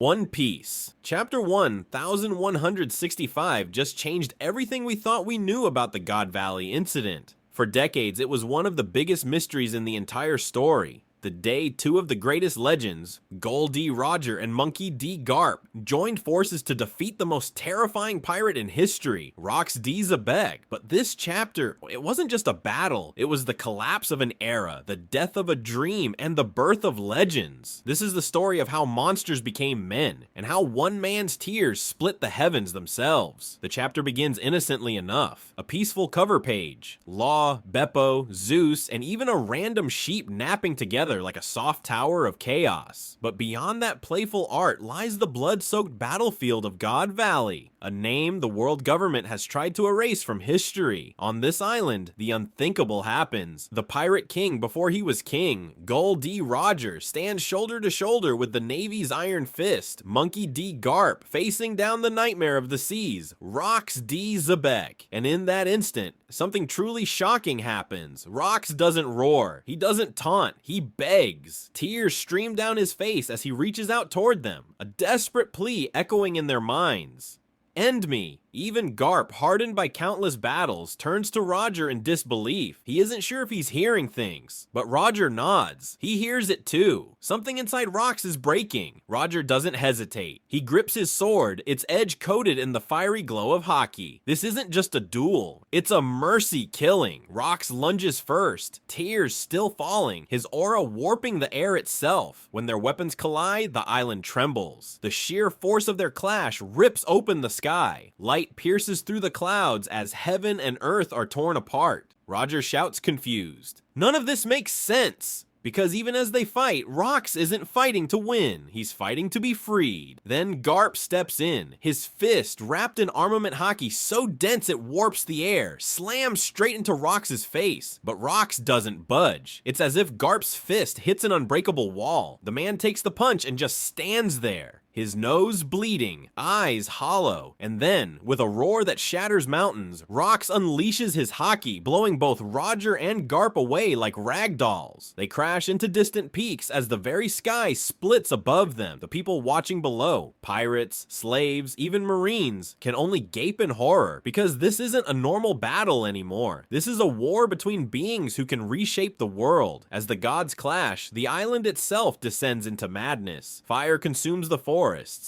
One Piece. Chapter 1165 just changed everything we thought we knew about the God Valley incident. For decades, it was one of the biggest mysteries in the entire story. The day two of the greatest legends, Gol D Roger and Monkey D Garp, joined forces to defeat the most terrifying pirate in history, Rox D Xebec. But this chapter, it wasn't just a battle, it was the collapse of an era, the death of a dream, and the birth of legends. This is the story of how monsters became men, and how one man's tears split the heavens themselves. The chapter begins innocently enough. A peaceful cover page, Law, Beppo, Zeus, and even a random sheep napping together like a soft tower of chaos. But beyond that playful art lies the blood-soaked battlefield of God Valley, a name the world government has tried to erase from history. On this island, the unthinkable happens. The pirate king before he was king, Gol D Roger, stands shoulder to shoulder with the Navy's iron fist, Monkey D Garp, facing down the nightmare of the seas, Rox D Xebec. And in that instant, something truly shocking happens. Rox doesn't roar, he doesn't taunt, he begs. Tears stream down his face as he reaches out toward them, a desperate plea echoing in their minds. End me. Even Garp, hardened by countless battles, turns to Roger in disbelief. He isn't sure if he's hearing things, but Roger nods. He hears it too. Something inside Rox is breaking. Roger doesn't hesitate. He grips his sword, its edge coated in the fiery glow of hockey. This isn't just a duel, it's a mercy killing. Rox lunges first, tears still falling, his aura warping the air itself. When their weapons collide, the island trembles. The sheer force of their clash rips open the sky. Light pierces through the clouds as heaven and earth are torn apart. Roger shouts confused. None of this makes sense! Because even as they fight, Rox isn't fighting to win, he's fighting to be freed. Then Garp steps in, his fist wrapped in armament hockey so dense it warps the air, slams straight into Rox's face. But Rox doesn't budge. It's as if Garp's fist hits an unbreakable wall. The man takes the punch and just stands there. His nose bleeding, eyes hollow, and then, with a roar that shatters mountains, Rox unleashes his hockey, blowing both Roger and Garp away like ragdolls. They crash into distant peaks as the very sky splits above them. The people watching below, pirates, slaves, even marines, can only gape in horror, because this isn't a normal battle anymore. This is a war between beings who can reshape the world. As the gods clash, the island itself descends into madness. Fire consumes the forest.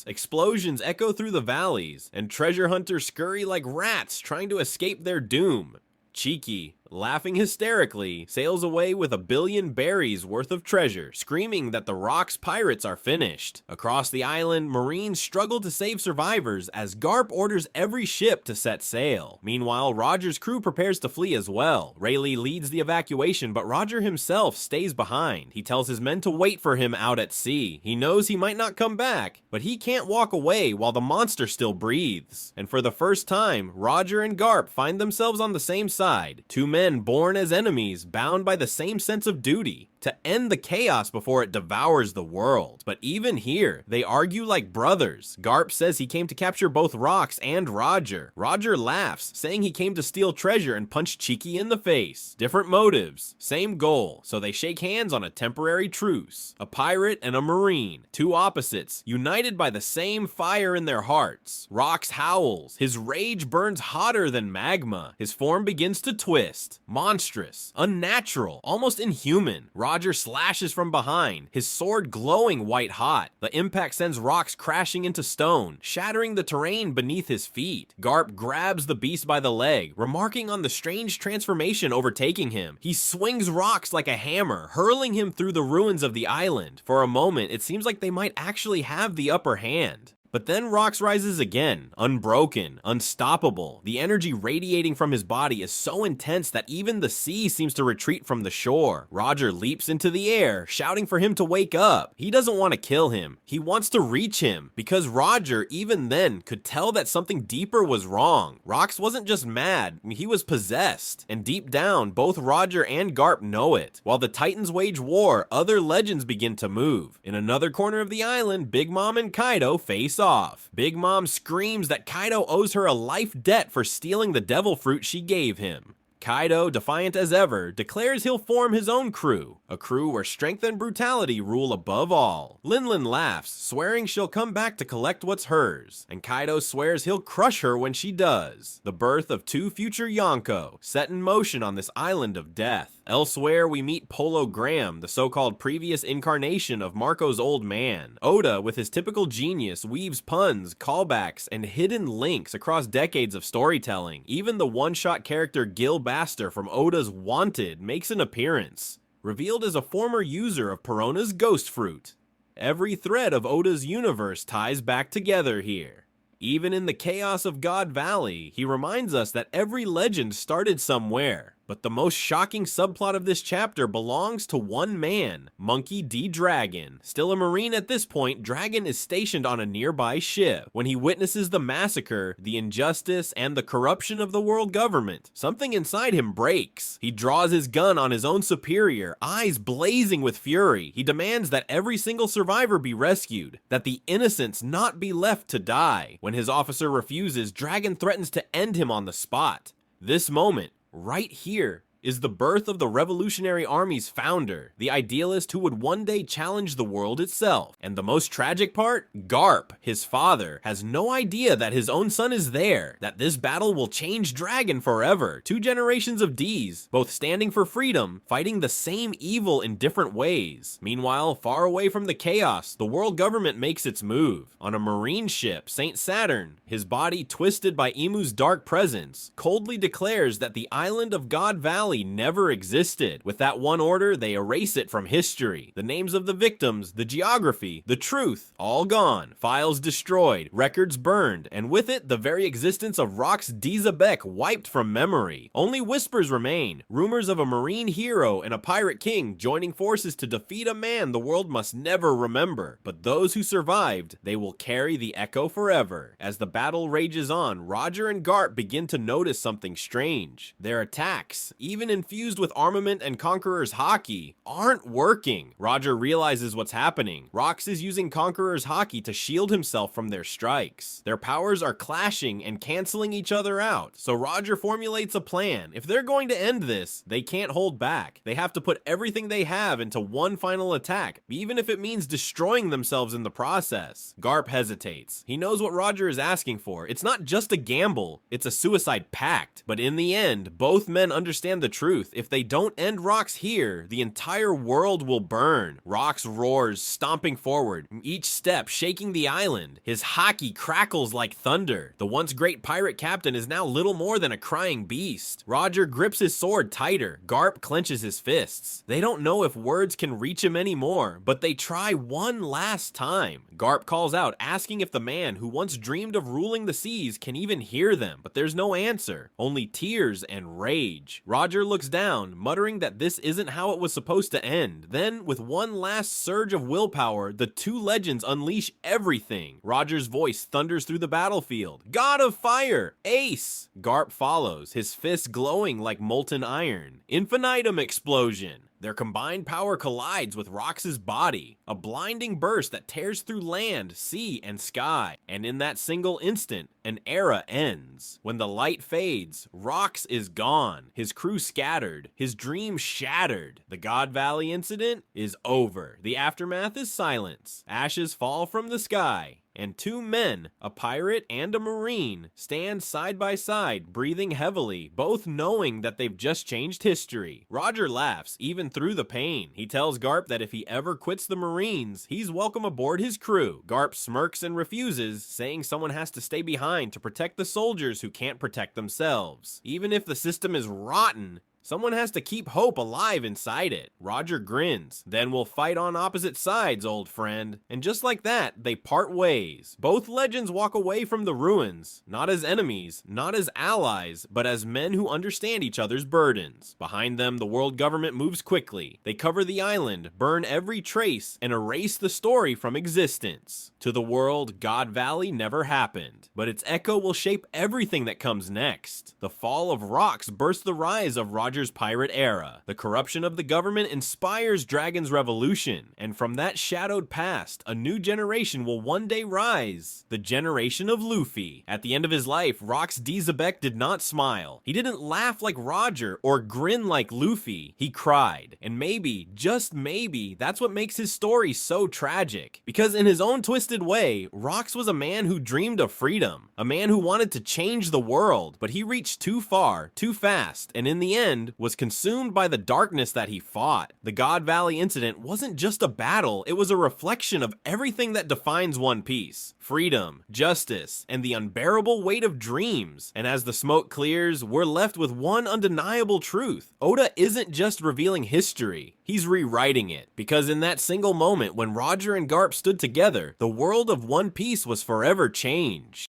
Explosions echo through the valleys, and treasure hunters scurry like rats trying to escape their doom. Cheeky, laughing hysterically, sails away with 1 billion berries worth of treasure, screaming that the Rox pirates are finished. Across the island, Marines struggle to save survivors as Garp orders every ship to set sail. Meanwhile, Roger's crew prepares to flee as well. Rayleigh leads the evacuation, but Roger himself stays behind. He tells his men to wait for him out at sea. He knows he might not come back, but he can't walk away while the monster still breathes. And for the first time, Roger and Garp find themselves on the same side. Two men born as enemies, bound by the same sense of duty, to end the chaos before it devours the world. But even here, they argue like brothers. Garp says he came to capture both Rox and Roger. Roger laughs, saying he came to steal treasure and punch Cheeky in the face. Different motives, same goal, so they shake hands on a temporary truce. A pirate and a marine, two opposites, united by the same fire in their hearts. Rox howls, his rage burns hotter than magma. His form begins to twist, monstrous, unnatural, almost inhuman. Roger slashes from behind, his sword glowing white hot. The impact sends Rox crashing into stone, shattering the terrain beneath his feet. Garp grabs the beast by the leg, remarking on the strange transformation overtaking him. He swings Rox like a hammer, hurling him through the ruins of the island. For a moment, it seems like they might actually have the upper hand. But then Rox rises again, unbroken, unstoppable. The energy radiating from his body is so intense that even the sea seems to retreat from the shore. Roger leaps into the air, shouting for him to wake up. He doesn't want to kill him. He wants to reach him, because Roger, even then, could tell that something deeper was wrong. Rox wasn't just mad, he was possessed. And deep down, both Roger and Garp know it. While the Titans wage war, other legends begin to move. In another corner of the island, Big Mom and Kaido face off. Big Mom screams that Kaido owes her a life debt for stealing the devil fruit she gave him. Kaido, defiant as ever, declares he'll form his own crew, a crew where strength and brutality rule above all. Linlin laughs, swearing she'll come back to collect what's hers, and Kaido swears he'll crush her when she does. The birth of two future Yonko, set in motion on this island of death. Elsewhere, we meet Polo Graham, the so-called previous incarnation of Marco's old man. Oda, with his typical genius, weaves puns, callbacks, and hidden links across decades of storytelling. Even the one-shot character Gil Baster from Oda's Wanted makes an appearance, revealed as a former user of Perona's ghost fruit. Every thread of Oda's universe ties back together here. Even in the chaos of God Valley, he reminds us that every legend started somewhere. But the most shocking subplot of this chapter belongs to one man, Monkey D. Dragon. Still a Marine at this point, Dragon is stationed on a nearby ship. When he witnesses the massacre, the injustice, and the corruption of the world government, something inside him breaks. He draws his gun on his own superior, eyes blazing with fury. He demands that every single survivor be rescued, that the innocents not be left to die. When his officer refuses, Dragon threatens to end him on the spot. This moment, right here, is the birth of the Revolutionary Army's founder, the idealist who would one day challenge the world itself. And the most tragic part? Garp, his father, has no idea that his own son is there, that this battle will change Dragon forever. Two generations of Ds, both standing for freedom, fighting the same evil in different ways. Meanwhile, far away from the chaos, the world government makes its move. On a marine ship, Saint Saturn, his body twisted by Imu's dark presence, coldly declares that the island of God Valley never existed. With that one order, they erase it from history. The names of the victims, the geography, the truth, all gone. Files destroyed, records burned, and with it, the very existence of Rock's Xebec wiped from memory. Only whispers remain, rumors of a marine hero and a pirate king joining forces to defeat a man the world must never remember. But those who survived, they will carry the echo forever. As the battle rages on, Roger and Garp begin to notice something strange. Their attacks, even infused with armament and Conqueror's Haki, aren't working. Roger realizes what's happening. Rox is using Conqueror's Haki to shield himself from their strikes. Their powers are clashing and canceling each other out, so Roger formulates a plan. If they're going to end this, they can't hold back. They have to put everything they have into one final attack, even if it means destroying themselves in the process. Garp hesitates. He knows what Roger is asking for. It's not just a gamble, it's a suicide pact. But in the end, both men understand the truth. If they don't end Rox here, the entire world will burn. Rox roars, stomping forward, each step shaking the island. His haki crackles like thunder. The once great pirate captain is now little more than a crying beast. Roger grips his sword tighter. Garp clenches his fists. They don't know if words can reach him anymore, but they try one last time. Garp calls out, asking if the man who once dreamed of ruling the seas can even hear them, but there's no answer, only tears and rage. Roger looks down, muttering that this isn't how it was supposed to end. Then, with one last surge of willpower, the two legends unleash everything. Roger's voice thunders through the battlefield. God of Fire! Ace! Garp follows, his fists glowing like molten iron. Infinitum explosion! Their combined power collides with Rox's body, a blinding burst that tears through land, sea, and sky. And in that single instant, an era ends. When the light fades, Rox is gone, his crew scattered, his dreams shattered. The God Valley incident is over. The aftermath is silence. Ashes fall from the sky. And two men, a pirate and a marine, stand side by side, breathing heavily, both knowing that they've just changed history. Roger laughs, even through the pain. He tells Garp that if he ever quits the Marines, he's welcome aboard his crew. Garp smirks and refuses, saying someone has to stay behind to protect the soldiers who can't protect themselves. Even if the system is rotten, someone has to keep hope alive inside it. Roger grins. Then we'll fight on opposite sides, old friend. And just like that, they part ways. Both legends walk away from the ruins, not as enemies, not as allies, but as men who understand each other's burdens. Behind them, the world government moves quickly. They cover the island, burn every trace, and erase the story from existence. To the world, God Valley never happened, but its echo will shape everything that comes next. The fall of Rox bursts the rise of Roger Roger's pirate era. The corruption of the government inspires Dragon's revolution, and from that shadowed past, a new generation will one day rise. The generation of Luffy. At the end of his life, Rox D. Xebec did not smile. He didn't laugh like Roger or grin like Luffy. He cried. And maybe, just maybe, that's what makes his story so tragic. Because in his own twisted way, Rox was a man who dreamed of freedom. A man who wanted to change the world, but he reached too far, too fast, and in the end, was consumed by the darkness that he fought. The God Valley incident wasn't just a battle, it was a reflection of everything that defines One Piece. Freedom, justice, and the unbearable weight of dreams. And as the smoke clears, we're left with one undeniable truth. Oda isn't just revealing history, he's rewriting it. Because in that single moment when Roger and Garp stood together, the world of One Piece was forever changed.